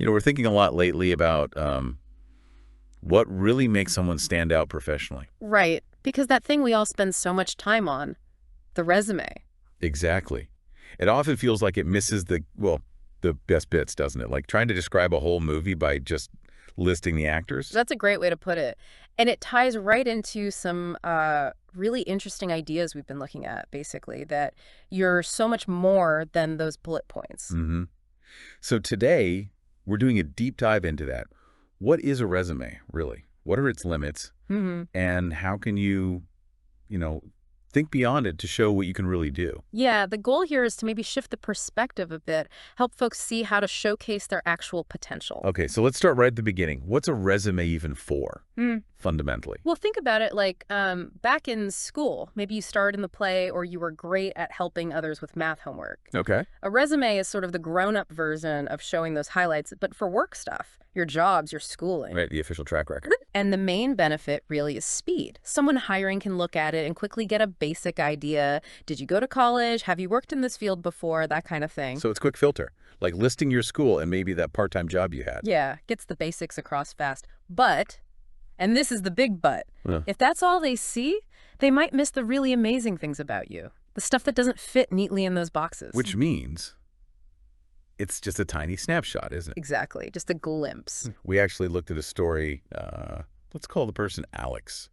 We're thinking a lot lately about what really makes someone stand out professionally. Right, because that thing we all spend so much time on, the resume. Exactly. It often feels like it misses the best bits, doesn't it? Like trying to describe a whole movie by just listing the actors. That's a great way to put it. And it ties right into some really interesting ideas we've been looking at, basically, that you're so much more than those bullet points. hmm So today, we're doing a deep dive into that. What is a resume, really? What are its limits? hmm And how can you know, think beyond it to show what you can really do? Yeah, the goal here is to maybe shift the perspective a bit, help folks see how to showcase their actual potential. Okay, so let's start right at the beginning. What's a resume even for, fundamentally? Well, think about it like back in school, maybe you starred in the play or you were great at helping others with math homework. Okay. A resume is sort of the grown-up version of showing those highlights, but for work stuff, your jobs, your schooling. Right, the official track record. And the main benefit really is speed. Someone hiring can look at it and quickly get a basic idea. Did you go to college? Have you worked in this field before? That kind of thing. So it's quick filter, like listing your school and maybe that part-time job you had. Yeah, gets the basics across fast. But, and this is the big but, Yeah. if that's all they see, they might miss the really amazing things about you. The stuff that doesn't fit neatly in those boxes. Which means it's just a tiny snapshot, isn't it? Exactly, just a glimpse. We actually looked at a story, let's call the person Alex.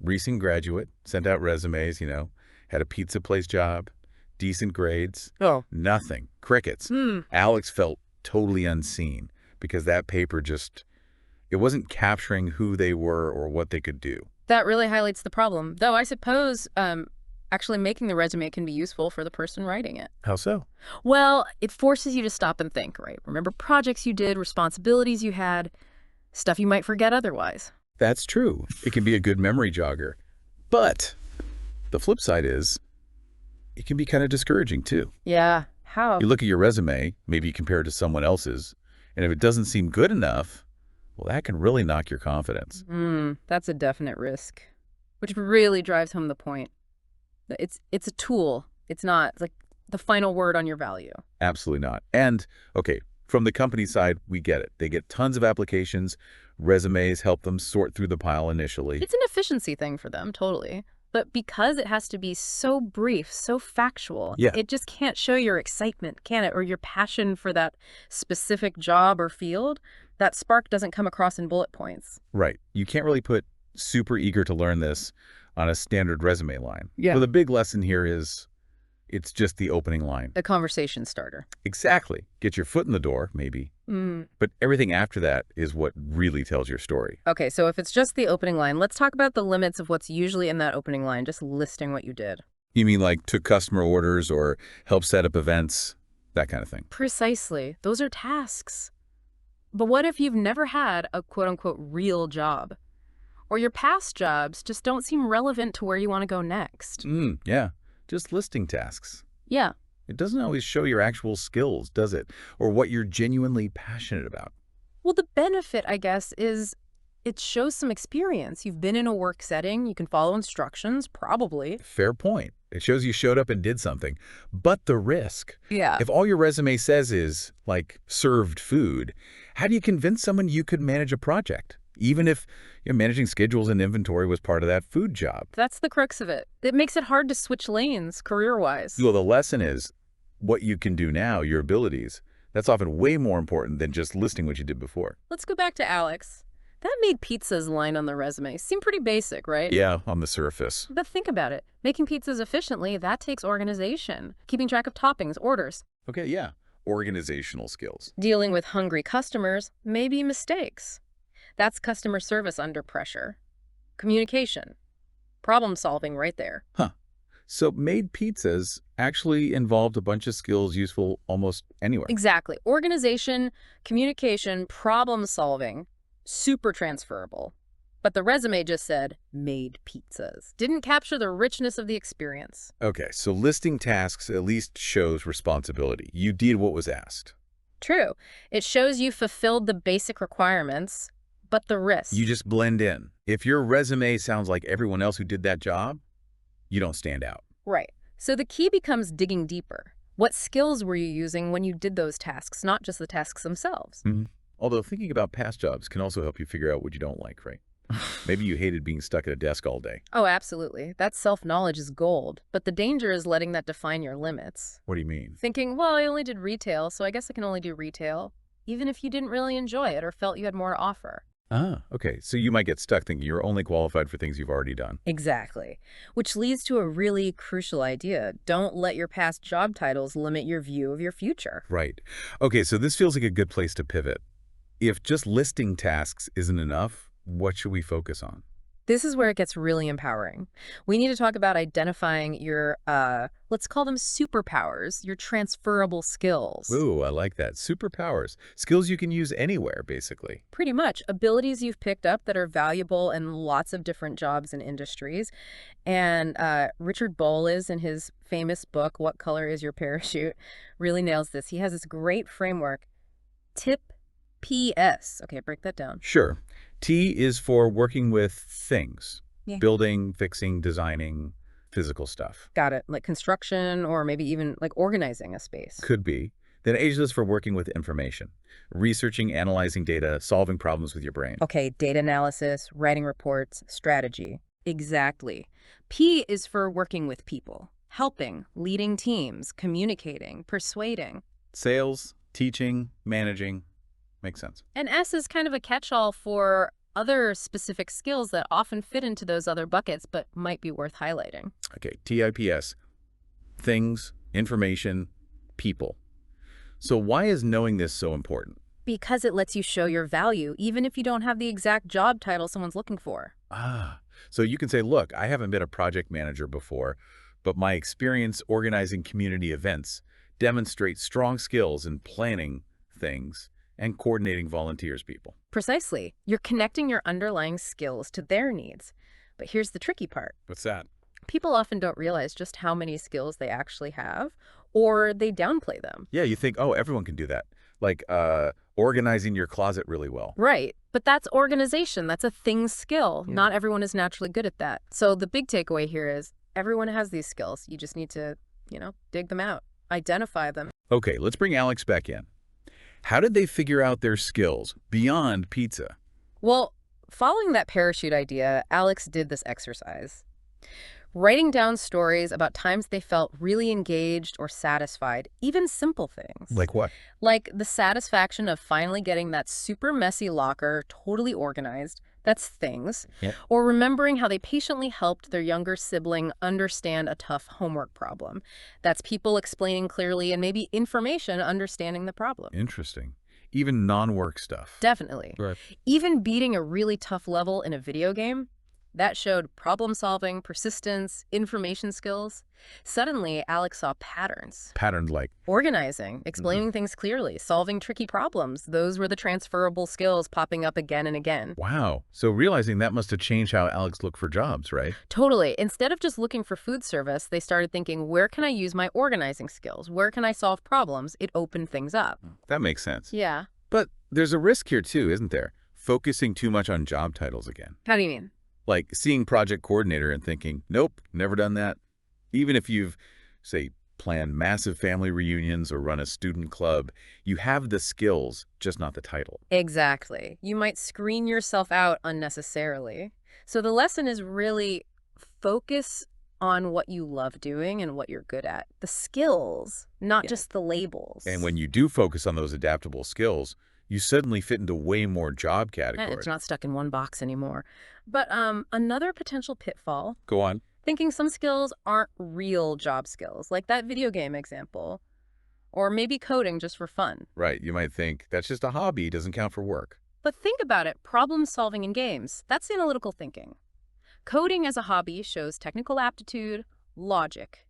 Recent graduate, sent out resumes, had a pizza place job, decent grades, Oh. nothing, crickets. Alex felt totally unseen because that paper it wasn't capturing who they were or what they could do. That really highlights the problem. Though I suppose actually making the resume can be useful for the person writing it. How so? Well, it forces you to stop and think, right? Remember projects you did, responsibilities you had, stuff you might forget otherwise. That's true. It can be a good memory jogger. But the flip side is it can be kind of discouraging too. Yeah, how? You look at your resume, maybe you compare it to someone else's, and if it doesn't seem good enough, well, that can really knock your confidence. That's a definite risk, which really drives home the point. It's a tool. It's not like the final word on your value. Absolutely not. And, okay, from the company side, we get it. They get tons of applications. Resumes help them sort through the pile initially. It's an efficiency thing for them, totally. But because it has to be so brief, so factual, Yeah. it just can't show your excitement, can it? Or your passion for that specific job or field. That spark doesn't come across in bullet points. Right. You can't really put super eager to learn this on a standard resume line. Yeah. So the big lesson here is it's just the opening line. The conversation starter. Exactly. Get your foot in the door, maybe. But everything after that is what really tells your story. Okay, so if it's just the opening line, let's talk about the limits of what's usually in that opening line, just listing what you did. You mean like took customer orders or help set up events, that kind of thing? Precisely. Those are tasks. But what if you've never had a quote-unquote real job? Or your past jobs just don't seem relevant to where you want to go next? Yeah. Just listing tasks. Yeah. It doesn't always show your actual skills, does it? Or what you're genuinely passionate about. Well, the benefit, I guess, is it shows some experience. You've been in a work setting. You can follow instructions, probably. Fair point. It shows you showed up and did something. But the risk. Yeah. If all your resume says is, like, served food, how do you convince someone you could manage a project? Even if managing schedules and inventory was part of that food job. That's the crux of it. It makes it hard to switch lanes career-wise. Well, the lesson is what you can do now, your abilities. That's often way more important than just listing what you did before. Let's go back to Alex. That made pizzas line on the resume seem pretty basic, right? Yeah, on the surface. But think about it. Making pizzas efficiently, that takes organization. Keeping track of toppings, orders. Okay, yeah. Organizational skills. Dealing with hungry customers, maybe mistakes. That's customer service under pressure. Communication. Problem solving right there. Huh. So made pizzas actually involved a bunch of skills useful almost anywhere. Exactly. Organization, communication, problem solving. Super transferable. But the resume just said, made pizzas. Didn't capture the richness of the experience. Okay, so listing tasks at least shows responsibility. You did what was asked. True. It shows you fulfilled the basic requirements, but the risk. You just blend in. If your resume sounds like everyone else who did that job, you don't stand out. Right. So the key becomes digging deeper. What skills were you using when you did those tasks, not just the tasks themselves? Mhm. Although thinking about past jobs can also help you figure out what you don't like, right? Maybe you hated being stuck at a desk all day. Oh, absolutely. That self-knowledge is gold, but the danger is letting that define your limits. What do you mean? Thinking, well, I only did retail, so I guess I can only do retail, even if you didn't really enjoy it or felt you had more to offer. Ah, okay. So you might get stuck thinking you're only qualified for things you've already done. Exactly. Which leads to a really crucial idea. Don't let your past job titles limit your view of your future. Right. Okay, so this feels like a good place to pivot. If just listing tasks isn't enough, what should we focus on? This is where it gets really empowering. We need to talk about identifying your, let's call them superpowers, your transferable skills. Ooh, I like that. Superpowers. Skills you can use anywhere, basically. Pretty much. Abilities you've picked up that are valuable in lots of different jobs and industries. And Richard Boles, in his famous book, What Color is Your Parachute, really nails this. He has this great framework. Tip PS. Okay, break that down. Sure. T is for working with things. Yeah. Building, fixing, designing, physical stuff. Got it. Like construction or maybe even like organizing a space. Could be. Then H is for working with information. Researching, analyzing data, solving problems with your brain. Okay, data analysis, writing reports, strategy. Exactly. P is for working with people, helping, leading teams, communicating, persuading. Sales, teaching, managing. Makes sense. And S is kind of a catch-all for other specific skills that often fit into those other buckets but might be worth highlighting. Okay, TIPS. Things, information, people. So why is knowing this so important? Because it lets you show your value even if you don't have the exact job title someone's looking for. Ah, so you can say, look, I haven't been a project manager before, but my experience organizing community events demonstrates strong skills in planning things and coordinating volunteers people. Precisely. You're connecting your underlying skills to their needs. But here's the tricky part. What's that? People often don't realize just how many skills they actually have, or they downplay them. Yeah, you think, oh, everyone can do that. Like organizing your closet really well. Right. But that's organization. That's a thing skill. Yeah. Not everyone is naturally good at that. So the big takeaway here is everyone has these skills. You just need to, dig them out, identify them. Okay, let's bring Alex back in. How did they figure out their skills beyond pizza? Well, following that parachute idea, Alex did this exercise. Writing down stories about times they felt really engaged or satisfied, even simple things. Like what? Like the satisfaction of finally getting that super messy locker totally organized. That's things. Yeah. Or remembering how they patiently helped their younger sibling understand a tough homework problem. That's people explaining clearly and maybe information understanding the problem. Interesting. Even non-work stuff. Definitely. Right. Even beating a really tough level in a video game, that showed problem solving, persistence, information skills. Suddenly, Alex saw patterns. Patterned like. Organizing, explaining things clearly, solving tricky problems. Those were the transferable skills popping up again and again. Wow. So realizing that must have changed how Alex looked for jobs, right? Totally. Instead of just looking for food service, they started thinking, where can I use my organizing skills? Where can I solve problems? It opened things up. That makes sense. Yeah. But there's a risk here too, isn't there? Focusing too much on job titles again. How do you mean? Like seeing project coordinator and thinking, nope, never done that. Even if you've, say, planned massive family reunions or run a student club, you have the skills, just not the title. Exactly. You might screen yourself out unnecessarily. So the lesson is really focus on what you love doing and what you're good at. The skills, not just the labels. And when you do focus on those adaptable skills, you suddenly fit into way more job And categories. it's not stuck in one box anymore. But another potential pitfall, Go on. thinking some skills aren't real job skills, like that video game example, or maybe coding just for fun. Right. You might think that's just a hobby, doesn't count for work. But think about it, problem solving in games, that's analytical thinking. Coding as a hobby shows technical aptitude, logic,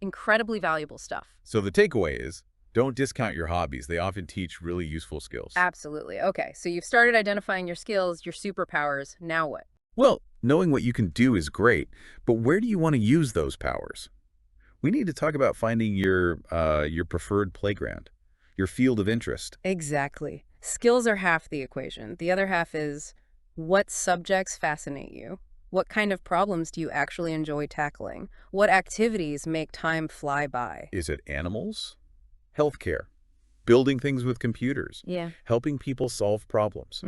incredibly valuable stuff. So the takeaway is, don't discount your hobbies. They often teach really useful skills. Absolutely. Okay, so you've started identifying your skills, your superpowers. Now what? Well, knowing what you can do is great, but where do you want to use those powers? We need to talk about finding your preferred playground, your field of interest. Exactly. Skills are half the equation. The other half is what subjects fascinate you. What kind of problems do you actually enjoy tackling? What activities make time fly by? Is it animals? Healthcare. Building things with computers. Yeah. Helping people solve problems.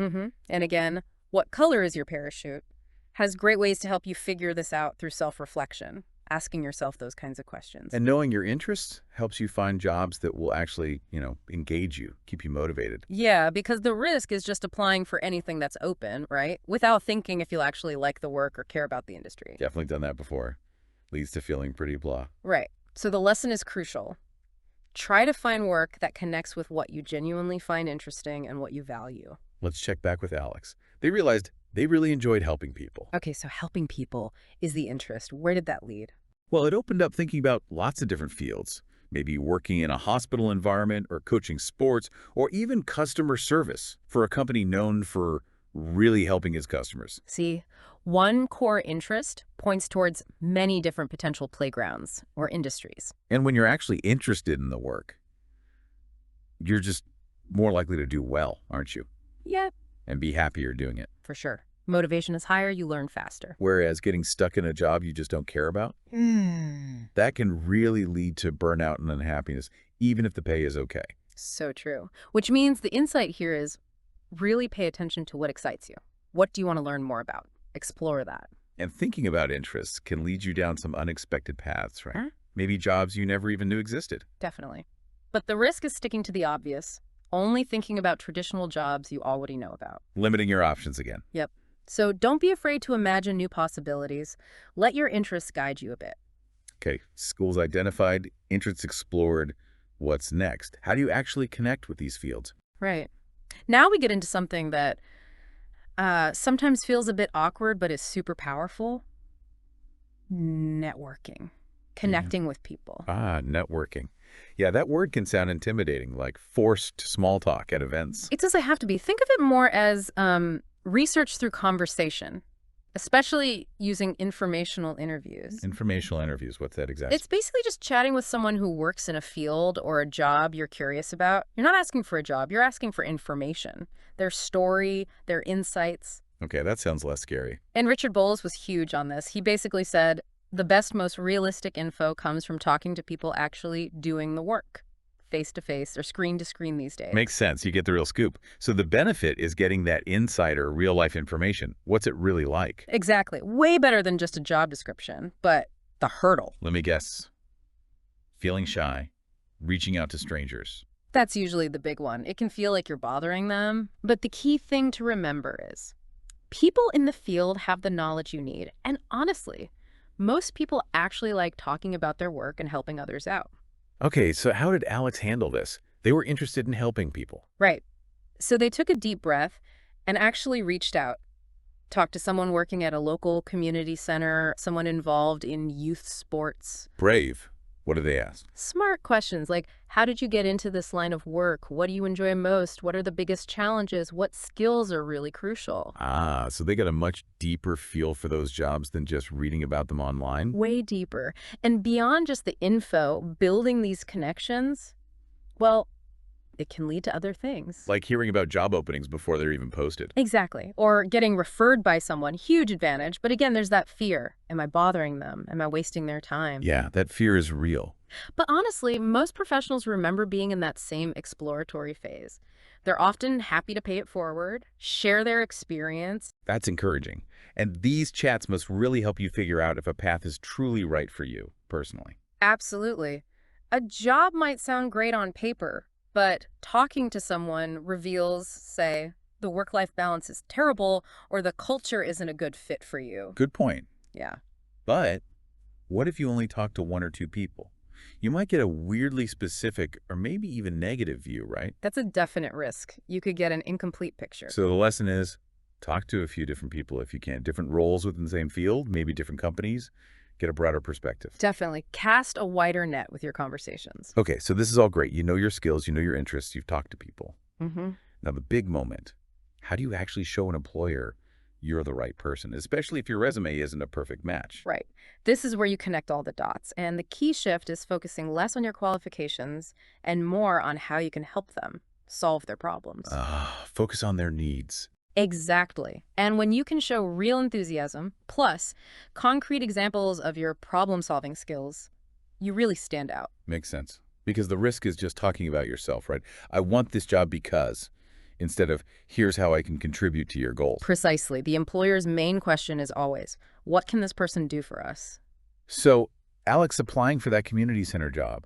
And again, what color is your parachute? Has great ways to help you figure this out through self-reflection, asking yourself those kinds of questions. And knowing your interests helps you find jobs that will actually, engage you, keep you motivated. Yeah, because the risk is just applying for anything that's open, right? Without thinking if you'll actually like the work or care about the industry. Definitely done that before. Leads to feeling pretty blah. Right. So the lesson is crucial. Try to find work that connects with what you genuinely find interesting and what you value. Let's check back with Alex. They realized they really enjoyed helping people. Okay, so helping people is the interest. Where did that lead? Well, it opened up thinking about lots of different fields. Maybe working in a hospital environment or coaching sports or even customer service for a company known for really helping its customers. See, one core interest points towards many different potential playgrounds or industries. And when you're actually interested in the work, you're just more likely to do well, aren't you? Yeah, And be happier doing it. for sure. Motivation is higher, you learn faster. Whereas getting stuck in a job you just don't care about, that can really lead to burnout and unhappiness, even if the pay is okay. So true. Which means the insight here is really pay attention to what excites you. What do you want to learn more about? Explore that. And thinking about interests can lead you down some unexpected paths, right? Huh? Maybe jobs you never even knew existed. Definitely. But the risk is sticking to the obvious, only thinking about traditional jobs you already know about. Limiting your options again. Yep. So don't be afraid to imagine new possibilities. Let your interests guide you a bit. Okay, schools identified, interests explored. What's next? How do you actually connect with these fields? Right. Now we get into something that sometimes feels a bit awkward, but is super powerful. Networking. Connecting with people. Networking. Yeah, that word can sound intimidating, like forced small talk at events. It doesn't have to be. Think of it more as research through conversation, especially using informational interviews. Informational interviews, what's that exactly? It's basically just chatting with someone who works in a field or a job you're curious about. You're not asking for a job, you're asking for information, their story, their insights. Okay, that sounds less scary. And Richard Bowles was huge on this. He basically said, the best, most realistic info comes from talking to people actually doing the work, face to face or screen to screen these days. Makes sense. You get the real scoop. So the benefit is getting that insider, real-life information. What's it really like? Exactly. Way better than just a job description. But the hurdle. Let me guess. Feeling shy, reaching out to strangers. That's usually the big one. It can feel like you're bothering them. But the key thing to remember is people in the field have the knowledge you need. And honestly, most people actually like talking about their work and helping others out. Okay, so how did Alex handle this? They were interested in helping people. Right. So they took a deep breath and actually reached out. Talked to someone working at a local community center, someone involved in youth sports. Brave. What did they ask? Smart questions like, how did you get into this line of work? What do you enjoy most? What are the biggest challenges? What skills are really crucial? So they got a much deeper feel for those jobs than just reading about them online? Way deeper. And beyond just the info, building these connections, well, it can lead to other things. Like hearing about job openings before they're even posted. Exactly. Or getting referred by someone, huge advantage. But again, there's that fear. Am I bothering them? Am I wasting their time? Yeah, that fear is real. But honestly, most professionals remember being in that same exploratory phase. They're often happy to pay it forward, share their experience. That's encouraging. And these chats must really help you figure out if a path is truly right for you, personally. Absolutely. A job might sound great on paper, but talking to someone reveals, say, the work-life balance is terrible or the culture isn't a good fit for you. Good point. Yeah. But what if you only talk to one or two people? You might get a weirdly specific or maybe even negative view, right? That's a definite risk. You could get an incomplete picture. So the lesson is talk to a few different people if you can. Different roles within the same field, maybe different companies. Get a broader perspective. Definitely. Cast a wider net with your conversations. Okay, so this is all great. You know your skills, you know your interests, you've talked to people. Mm-hmm. Now the big moment, how do you actually show an employer you're the right person, especially if your resume isn't a perfect match? Right. This is where you connect all the dots. And the key shift is focusing less on your qualifications and more on how you can help them solve their problems. Focus on their needs. Exactly. And when you can show real enthusiasm, plus concrete examples of your problem-solving skills, you really stand out. Makes sense. Because the risk is just talking about yourself, right? I want this job because, instead of here's how I can contribute to your goals. Precisely. The employer's main question is always, what can this person do for us? So, Alex applying for that community center job,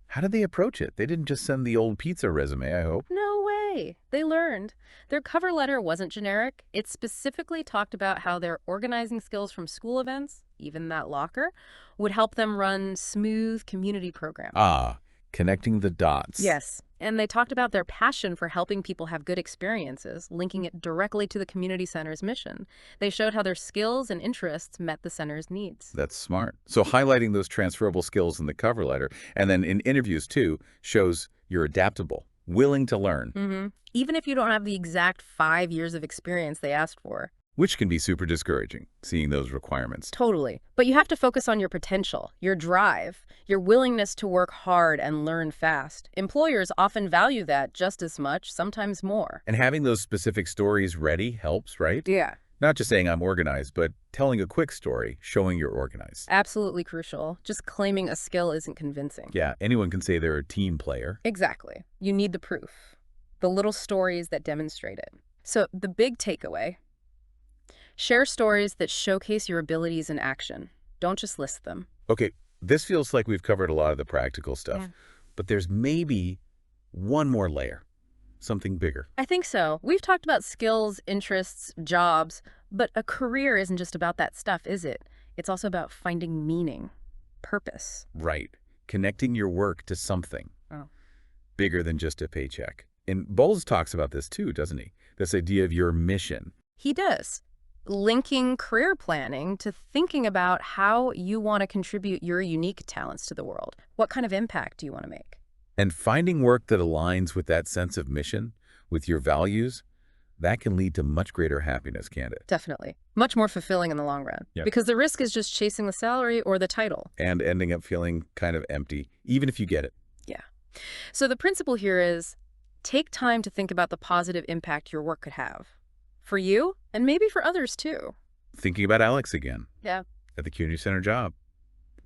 how did they approach it? They didn't just send the old pizza resume, I hope. No way. They learned. Their cover letter wasn't generic. It specifically talked about how their organizing skills from school events, even that locker, would help them run smooth community programs. Ah, connecting the dots. Yes. And they talked about their passion for helping people have good experiences, linking it directly to the community center's mission. They showed how their skills and interests met the center's needs. That's smart. So highlighting those transferable skills in the cover letter, and then in interviews too, shows you're adaptable, willing to learn, Even if you don't have the exact 5 years of experience they asked for. which can be super discouraging, seeing those requirements. Totally. But you have to focus on your potential, your drive, your willingness to work hard and learn fast. Employers often value that just as much, sometimes more. And having those specific stories ready helps, right? Yeah. Not just saying I'm organized, but telling a quick story, showing you're organized. Absolutely crucial. Just claiming a skill isn't convincing. Yeah, anyone can say they're a team player. Exactly. You need the proof, the little stories that demonstrate it. So the big takeaway: share stories that showcase your abilities in action. Don't just list them. Okay, this feels like we've covered a lot of the practical stuff, Yeah. but there's maybe one more layer, something bigger. I think so. We've talked about skills, interests, jobs, but a career isn't just about that stuff, is it? It's also about finding meaning, purpose. Right. Connecting your work to something Oh. bigger than just a paycheck. And Bowles talks about this too, doesn't he? This idea of your mission. He does. Linking career planning to thinking about how you want to contribute your unique talents to the world. What kind of impact do you want to make? And finding work that aligns with that sense of mission, with your values, that can lead to much greater happiness, can't it? Definitely. Much more fulfilling in the long run. Yeah. Because the risk is just chasing the salary or the title. And ending up feeling kind of empty, even if you get it. Yeah. So the principle here is take time to think about the positive impact your work could have. For you, and maybe for others too. Thinking about Alex again. Yeah. At the community center job.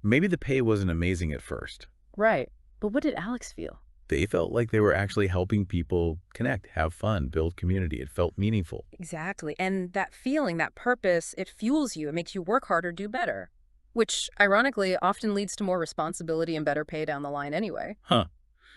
Maybe the pay wasn't amazing at first. Right. But what did Alex feel? They felt like they were actually helping people connect, have fun, build community. It felt meaningful. Exactly. And that feeling, that purpose, it fuels you. It makes you work harder, do better. Which, ironically, often leads to more responsibility and better pay down the line anyway. Huh.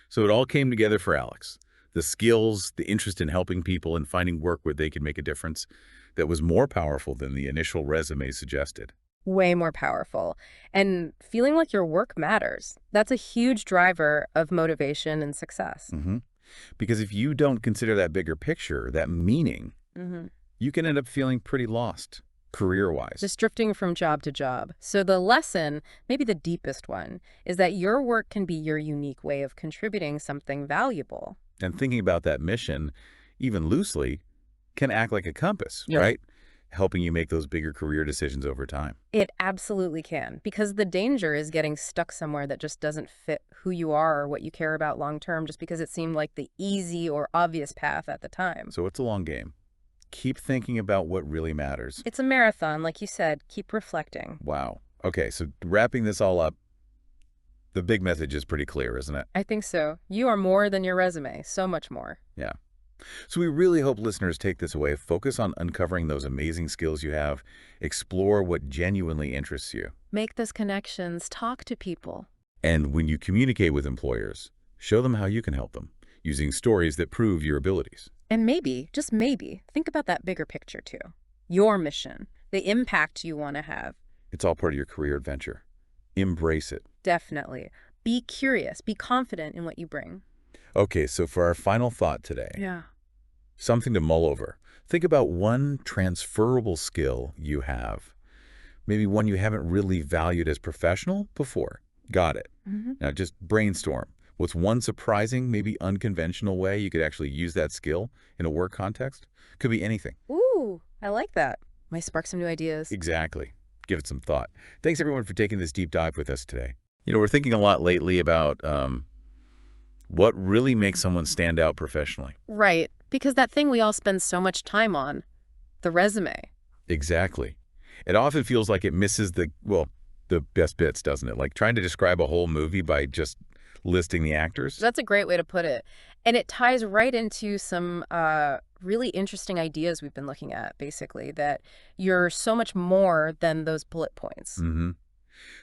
So it all came together for Alex. The skills, the interest in helping people and finding work where they can make a difference that was more powerful than the initial resume suggested. Way more powerful. And feeling like your work matters. That's a huge driver of motivation and success. Because if you don't consider that bigger picture, that meaning, you can end up feeling pretty lost, career-wise. Just drifting from job to job. So the lesson, maybe the deepest one, is that your work can be your unique way of contributing something valuable. And thinking about that mission, even loosely, can act like a compass, right? Helping you make those bigger career decisions over time. It absolutely can, because the danger is getting stuck somewhere that just doesn't fit who you are or what you care about long term, just because it seemed like the easy or obvious path at the time. So it's a long game. Keep thinking about what really matters. It's a marathon, like you said. Keep reflecting. Wow. Okay, so wrapping this all up, the big message is pretty clear, isn't it? I think so. You are more than your resume, so much more. Yeah. So we really hope listeners take this away. Focus on uncovering those amazing skills you have. Explore what genuinely interests you. Make those connections. Talk to people. And when you communicate with employers, show them how you can help them, using stories that prove your abilities. And maybe, just maybe, think about that bigger picture too. Your mission, the impact you want to have. It's all part of your career adventure. Embrace it. Definitely. Be curious. Be confident in what you bring. Okay, so for our final thought today, Yeah. something to mull over. Think about one transferable skill you have. Maybe one you haven't really valued as professional before. Got it. Now just brainstorm. What's one surprising, maybe unconventional way you could actually use that skill in a work context? Could be anything. Ooh, I like that. Might spark some new ideas. Exactly. Give it some thought. Thanks, everyone, for taking this deep dive with us today. We're thinking a lot lately about what really makes someone stand out professionally. Right, because that thing we all spend so much time on, The resume. Exactly. It often feels like it misses the best bits, doesn't it? Like trying to describe a whole movie by just listing the actors. That's a great way to put it. And it ties right into some really interesting ideas we've been looking at, basically, that you're so much more than those bullet points. hmm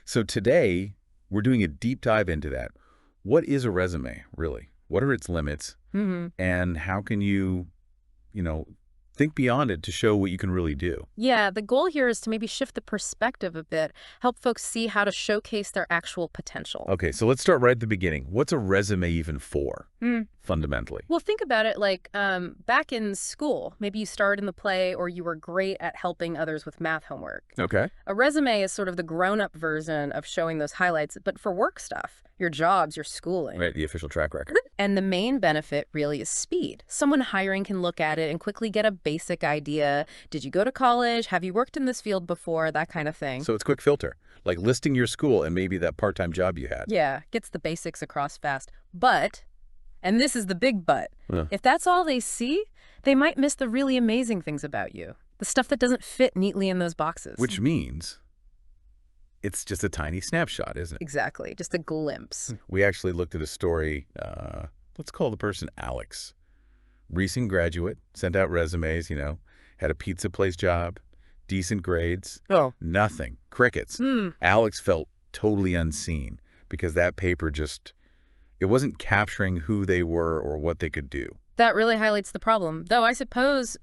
So today, we're doing a deep dive into that. What is a resume, really? What are its limits? Hmm. And how can you know, think beyond it to show what you can really do? Yeah, the goal here is to maybe shift the perspective a bit, help folks see how to showcase their actual potential. Okay, so let's start right at the beginning. What's a resume even for, fundamentally? Well, think about it like back in school, maybe you starred in the play or you were great at helping others with math homework. Okay. A resume is sort of the grown-up version of showing those highlights, but for work stuff, your jobs, your schooling. Right, the official track record. And the main benefit really is speed. Someone hiring can look at it and quickly get a basic idea. Did you go to college? Have you worked in this field before? That kind of thing. So it's quick filter, like listing your school and maybe that part-time job you had. Yeah, gets the basics across fast. But, and this is the big but, Yeah. if that's all they see, they might miss the really amazing things about you. The stuff that doesn't fit neatly in those boxes. Which means it's just a tiny snapshot, isn't it? Exactly, just a glimpse. We actually looked at a story, let's call the person Alex. Recent graduate, sent out resumes, had a pizza place job, decent grades, Oh. nothing, crickets. Alex felt totally unseen because that paper it wasn't capturing who they were or what they could do. That really highlights the problem. Though I suppose